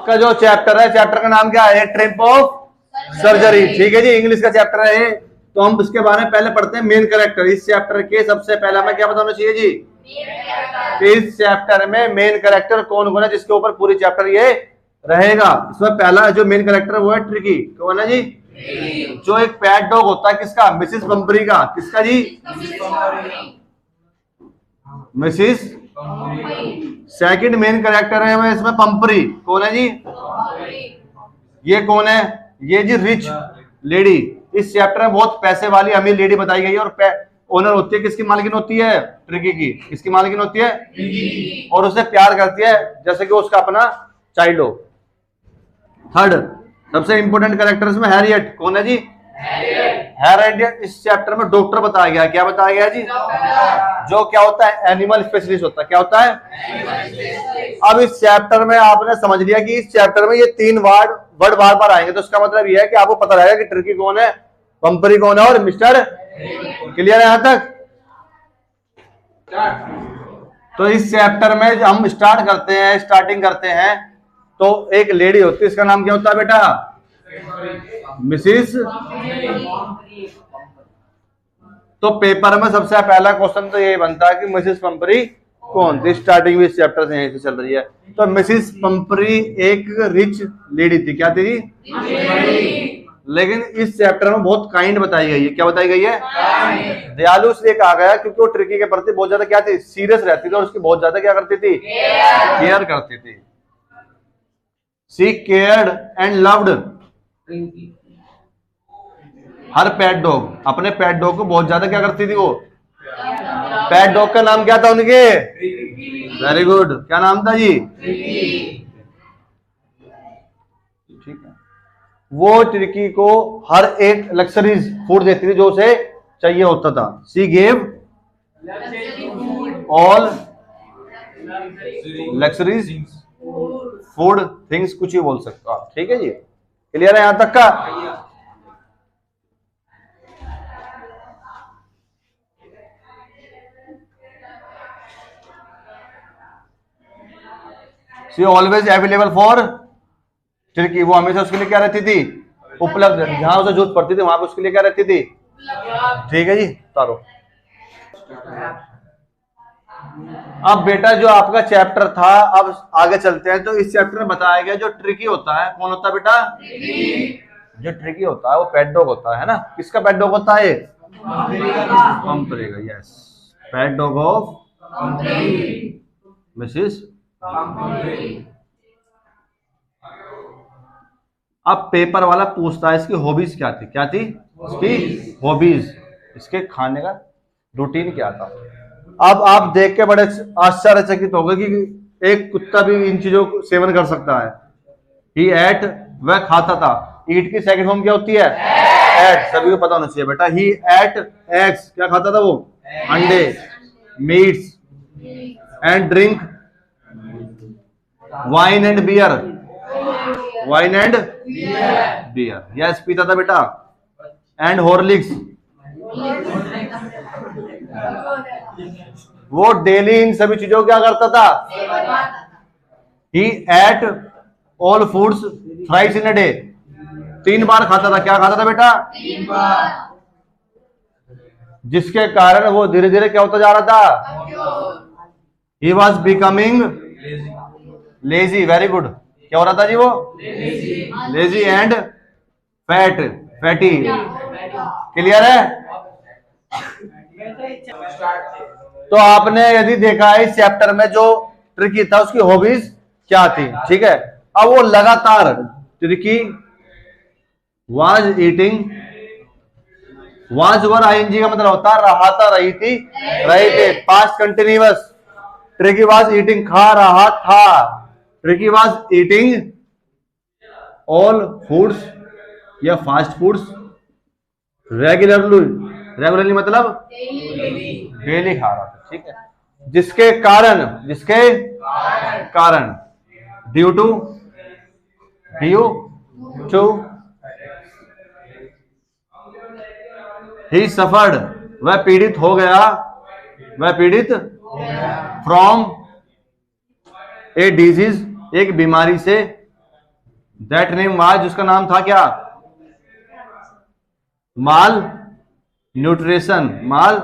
आपका जो चैप्टर है, चैप्टर का नाम क्या है? Trip of surgery. ठीक है जी, इंग्लिश का चैप्टर है। तो हम इसके बारे में पहले पढ़ते हैं मेन कैरेक्टर। इस चैप्टर के सबसे पहला हमें क्या बताना चाहिए जी? इस चैप्टर में मेन कैरेक्टर कौन कौन है, जिसके ऊपर पूरी चैप्टर ये रहेगा। इसमें पहला जो मेन कैरेक्टर वो है ट्रिकी। कौन है जी? जो एक पैट डॉग होता है, किसका? मिसिस पंपरी का। किसका जी? मिसिस। सेकंड मेन कैरेक्टर है हमें इसमें पंपरी। कौन है जी? ये कौन है? ये जी रिच लेडी। इस चैप्टर में बहुत पैसे वाली अमीर लेडी बताई गई है, और ओनर होती है, किसकी मालकिन होती है? ट्रिकी की। किसकी मालकिन होती है? और उसे प्यार करती है जैसे कि उसका अपना चाइल्ड हो। थर्ड सबसे इंपोर्टेंट कैरेक्टर इसमें हैरियट। कौन है जी? हैरियट इस चैप्टर में डॉक्टर बताया गया। क्या बताया गया जी? जो क्या होता है? एनिमल स्पेशलिस्ट होता है। क्या होता है? अब इस चैप्टर में आपने समझ लिया कि इस चैप्टर में ये 3 वर्ड बार बार आएंगे, तो इसका मतलब यह है कि आपको पता रहेगा कि ट्रिकी कौन है, पंपरी कौन है, और मिस्टर। क्लियर है यहां तक? तो इस चैप्टर में हम स्टार्टिंग करते हैं, तो एक लेडी होती है, इसका नाम क्या होता है बेटा? मिसिस। तो पेपर में सबसे पहला क्वेश्चन तो ये बनता है कि मिसिस पंपरी कौन थी। स्टार्टिंग भी इस चैप्टर से यहीं से चल रही है। तो मिसिस पंपरी एक रिच लेडी थी। क्या थी? लेकिन इस चैप्टर में बहुत काइंड बताई गई है। क्या बताई गई है? दयालु इसलिए कहा गया क्योंकि वो ट्रिकी के प्रति बहुत ज्यादा क्या थी? सीरियस रहती थी, और उसकी बहुत ज्यादा क्या करती थी? केयर करती थी। She cared and loved her pet dog. अपने पेट डॉग को बहुत ज्यादा क्या करती थी वो? पेट डॉग का नाम क्या था उनके? Very good. क्या नाम था जी? ठीक है। वो ट्रिकी को हर एक लग्जरीज फूड देती थी जो उसे चाहिए होता था। She gave all luxuries food things, कुछ ही बोल सकते हो आप। ठीक है जी, क्लियर है यहां तक का? She always available for tricky. वो हमेशा उसके लिए क्या रहती थी? उपलब्ध। जहां उसे जरूरत पड़ती थी वहां पे उसके लिए क्या रहती थी? ठीक है जी, तारो। अब बेटा जो आपका चैप्टर था, अब आगे चलते हैं। तो इस चैप्टर में बताया गया जो ट्रिकी होता है, कौन होता है बेटा? जो ट्रिकी होता है वो पेट डॉग होता है ना। किसका पेट डॉग होता है? पंपरी का। Yes, pet dog of Mrs. अब पेपर वाला पूछता है इसकी हॉबीज क्या थी। क्या थी इसकी हॉबीज? इसके खाने का रूटीन क्या था? अब आप देख के बड़े आश्चर्यचकित हो गए कि एक कुत्ता भी इन चीजों को सेवन कर सकता है। ही एट, वह खाता था। ईट की सेकंड फॉर्म क्या होती है? एट। सभी को पता होना चाहिए बेटा। He ate eggs. क्या खाता था वो? अंडे। Meats and drink wine and beer. Wine and beer, yes, पीता था बेटा। And Horlicks. वो डेली इन सभी चीजों को क्या करता था? He ate all foods thrice in a day. 3 बार खाता था। क्या खाता था बेटा? 3 बार। जिसके कारण वो धीरे धीरे क्या होता जा रहा था? He was becoming lazy. Very good. क्या हो रहा था जी वो? Lazy and fat, fatty. Clear है? तो आपने यदि देखा है इस चैप्टर में जो ट्रिकी था उसकी हॉबीज क्या थी। ठीक है, अब वो लगातार tricky was eating. Was were ING का मतलब होता है रहा था, रही थी, रहे थे। Past continuous. Tricky was eating, खा रहा था। Tricky was eating all foods या फास्ट फूड्स रेगुलरली। रेगुलरली मतलब डेली खा रहा था। ठीक है, जिसके कारण ड्यू टू ही सफर्ड, वह पीड़ित हो गया, वह पीड़ित फ्रॉम ए डिजीज, एक बीमारी से, दैट नेम वाज, जिसका नाम था क्या? माल न्यूट्रिशन, माल।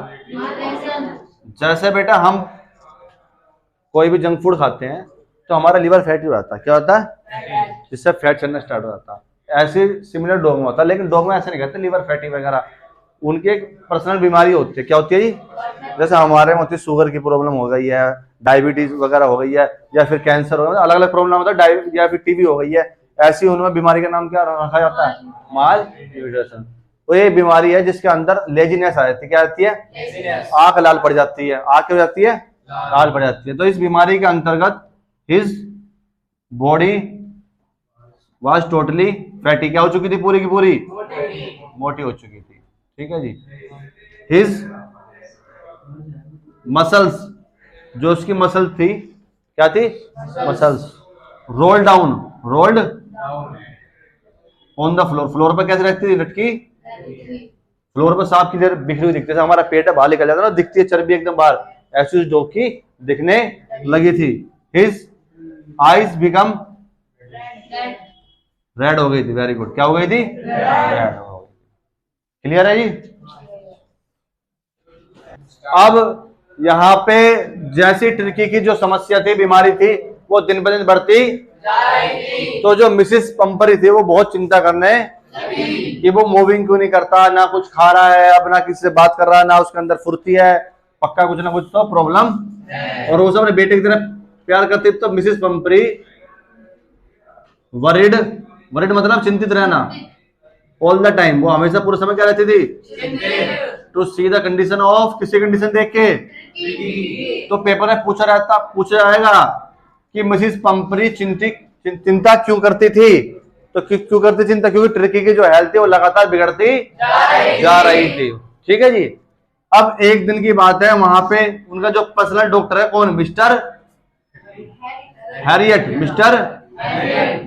जैसे बेटा हम कोई भी जंक फूड खाते हैं तो हमारा लीवर फैटी हो जाता है, क्या होता है? जिससे फैट चढ़ना स्टार्ट हो जाता है। ऐसे सिमिलर डॉग में होता है, लेकिन डॉग में ऐसे नहीं कहते लीवर फैटी वगैरह, उनकी एक पर्सनल बीमारी होती है। क्या होती है जी? जैसे हमारे में होती है शुगर की प्रॉब्लम हो गई है, डायबिटीज वगैरह हो गई है, या फिर कैंसर हो गया, अलग अलग प्रॉब्लम होता है, या फिर टीबी हो गई है। ऐसी उनमें बीमारी का नाम क्या रखा जाता है? माल न्यूट्रिशन। तो ये बीमारी है जिसके अंदर लेजीनेस आ जाती है। क्या आती है? आंख लाल पड़ जाती है। आंख क्या हो जाती है? लाल पड़ जाती है। तो इस बीमारी के अंतर्गत his body was totally fatty. क्या हो चुकी थी? पूरी की पूरी मोटी हो चुकी थी। ठीक है जी। हिज मसल्स, जो उसकी मसल थी, क्या थी? Muscles. Roll down, rolled on the floor, floor पर कैसे रखती थी? लटकी फ्लोर पर सांप की जर बिखरी हुई दिखती है, हमारा पेट है बाहर निकल जाता है ना, दिखती है चर्बी एकदम बाहर, ऐसी उस डॉग की दिखने लगी थी। हिज आईज बिकम रेड हो गई थी। Very good. क्या हो गई थी? रेड हो गई। क्लियर है जी? अब यहाँ पे जैसी टर्की की जो समस्या थी, बीमारी थी, वो दिन ब दिन बढ़ती तो जो मिसिस पंपरी थी वो बहुत चिंता करने कि वो मूविंग क्यों नहीं करता, ना कुछ खा रहा है, अब ना किसी से बात कर रहा है, ना उसके अंदर फुर्ती है, पक्का कुछ ना कुछ तो प्रॉब्लम। और वो अपने बेटे की तरफ प्यार करती तो मिसिस पंपरी वरिड, वरिड मतलब चिंतित रहना, ऑल द टाइम, वो हमेशा पूरे समय क्या रहती थी? To see the condition of, किसी कंडीशन देख के। तो पेपर में पूछा जाएगा कि मिसिस पंपरी चिंता क्यों करती थी? तो क्यों करती चिंता? क्योंकि टर्की की जो हेल्थ थी वो लगातार बिगड़ती जा रही थी। ठीक है जी। अब एक दिन की बात है, वहां पे उनका जो पर्सनल डॉक्टर है, कौन? मिस्टर हैरियट, मिस्टर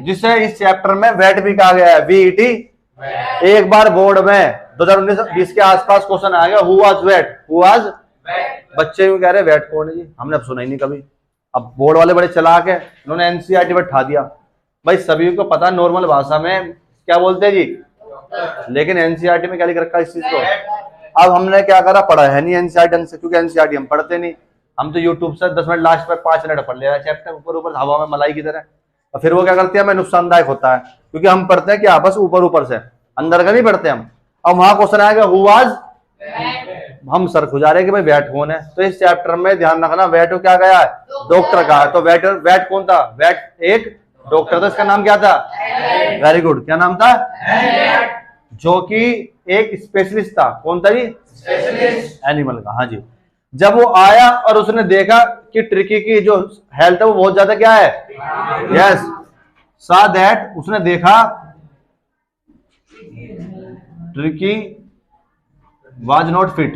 जिसे इस चैप्टर में वेट भी कहा गया है, वीईटी। एक बार बोर्ड में 2019-20 के आसपास क्वेश्चन आ गया, who was wait, who was. बच्चे भी कह रहे वेट कौन है जी, हमने सुना ही नहीं कभी। अब बोर्ड वाले बड़े चालाक है, उन्होंने एनसीईआरटी में ठा दिया। भाई सभी को पता नॉर्मल भाषा में क्या बोलते हैं जी, लेकिन एनसीईआरटी में क्या लिख रखा है इस चीज को? अब हमने क्या करा, पढ़ा है नहीं एनसीईआरटी ढंग से, क्योंकि एनसीईआरटी हम पढ़ते नहीं, हम तो यूट्यूब से 10 मिनट लास्ट पर 5 मिनट पढ़ ले रहा है चैप्टर, ऊपर ऊपर हवा में मलाई की तरह। और फिर वो क्या करते हैं, हमें नुकसानदायक होता है, क्योंकि हम पढ़ते हैं क्या, बस ऊपर ऊपर से, अंदर का नहीं पढ़ते हम। अब वहां क्वेश्चन आएगा हु वाज, हम सर खुजा रहे कि भाई वेट कौन है। तो इस चैप्टर में ध्यान रखना, वेट को क्या गया है? डॉक्टर का है। तो वेट कौन था? वेट एक डॉक्टर था, इसका नाम क्या था? Very good. क्या नाम था? जो कि एक स्पेशलिस्ट था। कौन था जी? स्पेशलिस्ट एनिमल का। हाँ जी। जब वो आया और उसने देखा कि टर्की की जो हेल्थ है वो बहुत ज्यादा क्या है, यस, सा दैट, उसने देखा Turkey was not fit,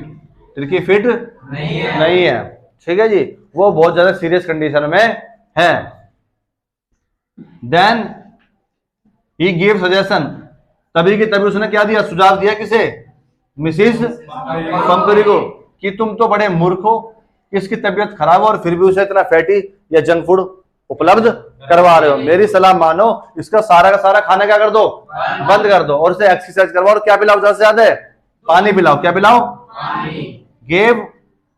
Turkey fit नहीं है। ठीक है जी, वो बहुत ज्यादा सीरियस कंडीशन में है। देन ही गिव सजेशन, तभी की तभी उसने क्या दिया? सुझाव दिया। किसे? मिसिस पंपरी को, कि तुम तो बड़े मूर्ख हो, इसकी तबीयत खराब हो और फिर भी उसे इतना फैटी या जंक फूड उपलब्ध करवा रहे हो। मेरी सलाह मानो, इसका सारा का सारा खाना क्या कर दो? बंद कर दो, और उसे एक्सरसाइज करवाओ, और क्या पिलाओ? ज्यादा से ज्यादा पानी पिलाओ। क्या पिलाओ? Gave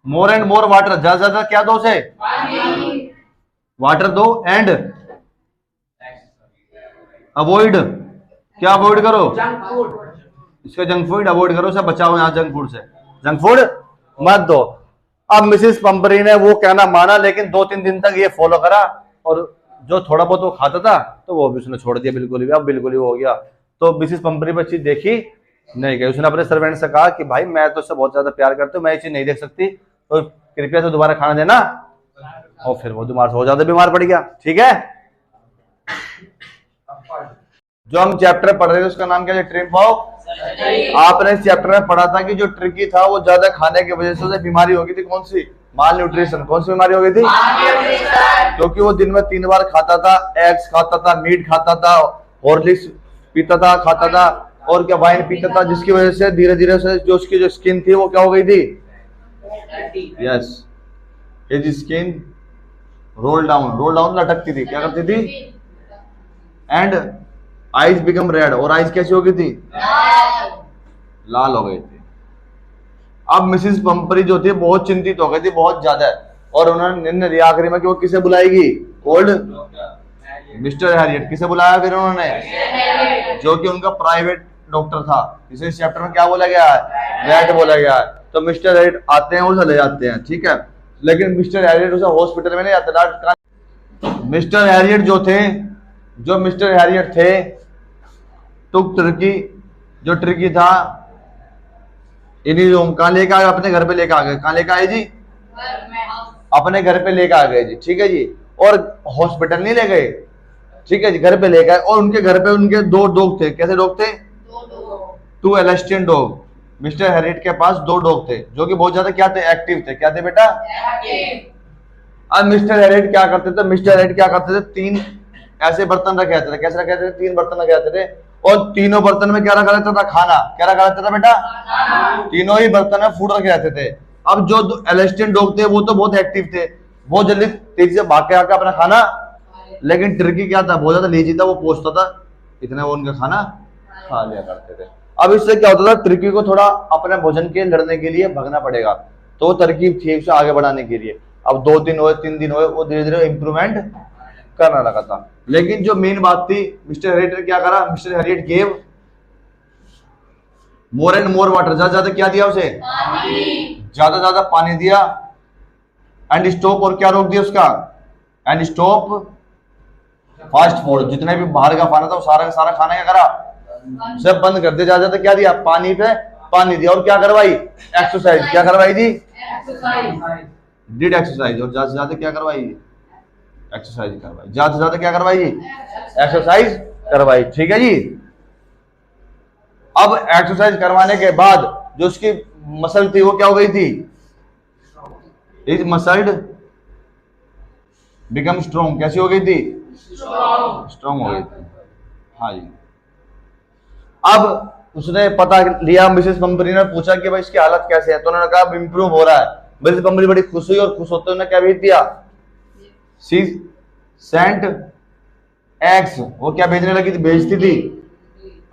more and more water, ज्यादा से ज्यादा क्या दो? उसे वाटर दो। एंड अवॉइड, क्या अवॉइड करो? इसका जंक फूड अवॉइड करो, उसे बचाओ यहाँ जंक फूड से, जंक फूड मत दो। अब मिसिस पंपरी ने वो कहना माना, लेकिन 2-3 दिन तक ये फॉलो करा, और जो थोड़ा बहुत वो खाता था तो वो भी उसने छोड़ दिया बिल्कुल भी। अब बिल्कुल ही हो गया। तो मिसिस पंपरी पर चीज देखी नहीं गई। उसने अपने सर्वेंट से कहा कि भाई मैं तो उससे बहुत ज्यादा प्यार करती हूँ, मैं ये चीज नहीं देख सकती, तो कृपया से दोबारा खाना देना। और फिर वो बीमार हो ज्यादा बीमार पड़ गया। ठीक है, जो हम चैप्टर पढ़ रहे थे उसका नाम क्या है? Trip of. आपने इस चैप्टर में पढ़ा था कि जो टर्की था वो ज्यादा खाने की वजह से उसे बीमारी हो गई थी। कौन सी? माल न्यूट्रिशन। कौन सी बीमारी हो गई थी? क्योंकि वो दिन में 3 बार खाता था, एग्स खाता था, मीट खाता था, हॉर्लिक्स पीता था, खाता था, और क्या वाइन पीता था, जिसकी वजह से धीरे धीरे जो उसकी जो स्किन थी वो क्या हो गई थी? Yes, his skin roll down, roll down लटकती थी। क्या करती थी? एंड आइज बिकम रेड, और आइज कैसी हो गई थी? लाल हो गई थी। अब मिसेस पंपरी जो थी बहुत चिंतित हो गई थी, बहुत ज्यादा, और उन्होंने निर्णय लिया आखिरी में कि वो किसे बुलाएगी? Cold mister Harriet. किसे बुलाया फिर उन्होंने? जो कि उनका प्राइवेट डॉक्टर था, इसे इस चैप्टर में क्या बोला गया है? रैट बोला गया है। तो मिस्टर हैरियट आते हैं और चले जाते हैं, ठीक है। लेकिन मिस्टर हैरियट उसे हॉस्पिटल में नहीं जाते। मिस्टर हैरियट जो मिस्टर हैरियट थे तो टर्की, जो टर्की था इन्हीं रूम, कहाँ लेके आ गए? अपने घर पे लेके आ गए। कहाँ लेके आए जी? अपने घर पे लेके आ गए जी, ठीक है जी। और हॉस्पिटल नहीं ले गए, ठीक है जी, घर पे ले गए। और उनके घर पे उनके 2 डॉग थे। कैसे डॉग थे? 2 एलस्टियन डॉग। मिस्टर हैरियट के पास 2 डॉग थे जो कि बहुत ज्यादा क्या थे? एक्टिव थे। क्या थे बेटा? अब मिस्टर हैरियट क्या करते थे? मिस्टर हैरियट क्या करते थे? 3 ऐसे बर्तन रखे रहते थे। कैसे रखे रहते थे? 3 बर्तन रखे रहते थे, और तीनों बर्तन में क्या रखा रहता था? खाना। क्या रखा रहता था बेटा? तीनों ही बर्तन में फूड रखे रहते थे। अब जो एलस्टियन डॉग थे वो तो बहुत एक्टिव थे, बहुत जल्दी तेजी से भाग के आकर अपना खाना, लेकिन टर्की क्या था? बहुत ज्यादा लेजी था, वो पहुंचता था इतने वो उनका खाना खा लिया करते थे। अब इससे क्या होता था? टर्की को थोड़ा अपने भोजन के लड़ने के लिए भागना पड़ेगा, तो वो तरकीब थी उसे आगे बढ़ाने के लिए। अब 2 दिन हुए, 3 दिन हुए, वो धीरे धीरे इंप्रूवमेंट करने लगा था। लेकिन जो मेन बात थी, मिस्टर हैरियट ने क्या करा? Mister Harriet gave more and more water. ज्यादा ज्यादा क्या दिया उसे? ज्यादा ज्यादा पानी दिया। एंड स्टॉप, और क्या रोक दिया उसका? And stop fast food. जितने भी बाहर का खाना था वो सारा का सारा खाना क्या करा? सब बंद कर दिया। ज्यादा क्या दिया? पानी पे पानी दिया। और क्या करवाई? एक्सरसाइज। क्या करवाई जी? Did exercise. और ज्यादा से ज्यादा क्या करवाई? एक्सरसाइज करवाई। ज्यादा से ज्यादा क्या करवाई जी? एक्सरसाइज करवाई, ठीक है जी। अब एक्सरसाइज करवाने के बाद जो उसकी मसल थी वो क्या हो गई थी? Is muscled become strong. कैसी हो गई थी? स्ट्रॉन्ग हो गई थी, हाँ जी। अब उसने पता लिया, मिसेस पंपरी ने पूछा कि भाई इसकी हालत कैसे है, तो उन्होंने कहा इंप्रूव हो रहा है। मिसेस पंपरी बड़ी खुश हुई, और खुश होते उन्होंने क्या भेज दिया? सी सेंट एग्स। वो क्या भेजने लगी थी? भेजती थी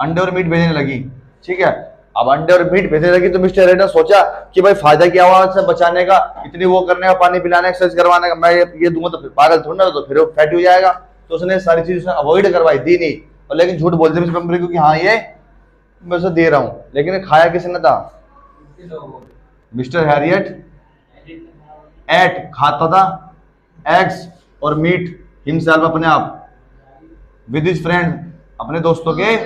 अंडे और मीट भेजने लगी, ठीक है। अब अंडे और मीट भेजने लगी तो मिस्टर हैरियट ने सोचा कि भाई फायदा क्या हुआ से बचाने का, इतनी वो करने का, पानी पिलाने, एक्सरसाइज करवाने का, मैं ये दूंगा तो फिर पागल थोड़ा ना, तो फिर वो फैट हो जाएगा। तो उसने सारी चीज उसने अवॉइड करवाई, दी नहीं। और लेकिन झूठ बोलते मिस्टर पंपरी को कि हाँ ये मैं उसे दे रहा हूं, लेकिन खाया किसने था? मिस्टर हैरियट एट खाता था एग्स और मीट हिमसेल्फ अपने आप, विद हिज फ्रेंड, अपने दोस्तों के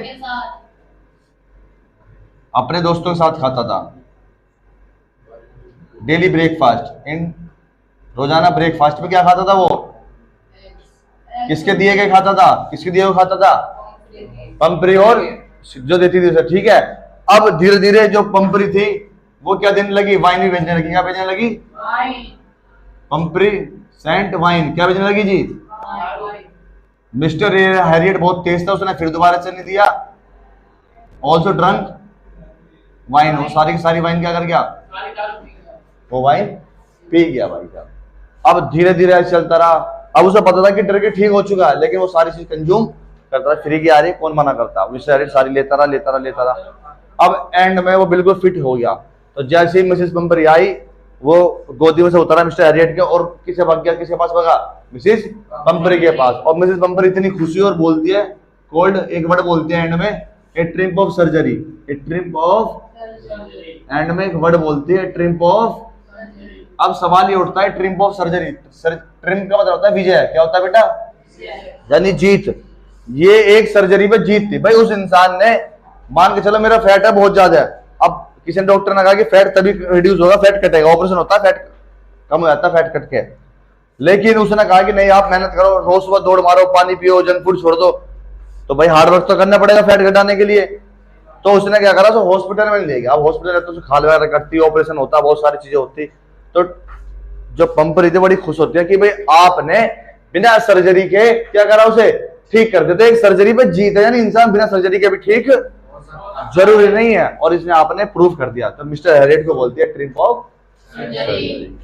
साथ खाता था। डेली ब्रेकफास्ट, इन रोजाना ब्रेकफास्ट में क्या खाता था वो? किसके दिए गए खाता था? किसके दिए हुए खाता था? पंपरी, और जो देती थी उसे, ठीक है। अब धीरे धीरे जो पंपरी थी वो क्या देने लगी? वाइन भी भेजने लगी। क्या भेजने लगी? पंपरी सेंट वाइन। क्या भेजने लगी जी? मिस्टर हैरियट बहुत तेज था, उसने फिर दोबारा से नहीं दिया। Also drunk wine. वो सारी की सारी वाइन क्या कर गया? वो वाइन पी गया भाई साहब। अब धीरे धीरे ऐसे चलता रहा। अब उसे पता था कि टर्की ठीक हो चुका है, लेकिन वो सारी चीज कंज्यूम करता रहा। फ्री की आ रही, कौन मना करता? मिस्टर हैरियट सारी लेता रहा। अब एंड में वो बिल्कुल फिट हो गया। तो जैसे ही मिसेस पंपरी आई, वो गोदी में से उतरा मिस्टर हैरियट के, और किसे भाग गया? किसके पास भागा? मिसेस पंपरी के पास। और मिसेस पंपरी इतनी खुशी और बोलती है, कोल्ड एक वर्ड बोलती है एंड में, a trip of surgery. A trip of, end में एक वर्ड बोलती है, ट्रिप ऑफ। अब सवाल ये उठता है, ट्रिप ऑफ सर्जरी, ट्रिप का मतलब होता है विजय। क्या होता है बेटा? यानी जीत। ये एक सर्जरी पे जीत थी भाई। उस इंसान ने, मान के चलो मेरा फैट है बहुत ज्यादा है, अब किसी डॉक्टर ने कहा कि फैट तभी रिड्यूस होगा, फैट कटेगा, ऑपरेशन होता है, फैट कम हो जाता है, फैट कट के। लेकिन उसने कहा कि नहीं, आप मेहनत करो, रोज सुबह दौड़ मारो, पानी पियो, जंक फूड छोड़ दो। तो भाई हार्ड वर्क तो करना पड़ेगा फैट घटाने के लिए। तो उसने क्या करा, तो हॉस्पिटल में ले गया। अब हॉस्पिटल तो खाल वगैरह कटती, ऑपरेशन होता, बहुत सारी चीजें होती। तो जो पंपरी थी बड़ी खुश होती है कि भाई आपने बिना सर्जरी के क्या करा, उसे ठीक कर देते। एक सर्जरी पे जीत है, यानी इंसान बिना सर्जरी के भी ठीक जरूरी नहीं है, और इसने आपने प्रूफ कर दिया। तो मिस्टर हैरियट को बोलती है ट्रिप ऑफ सर्जरी।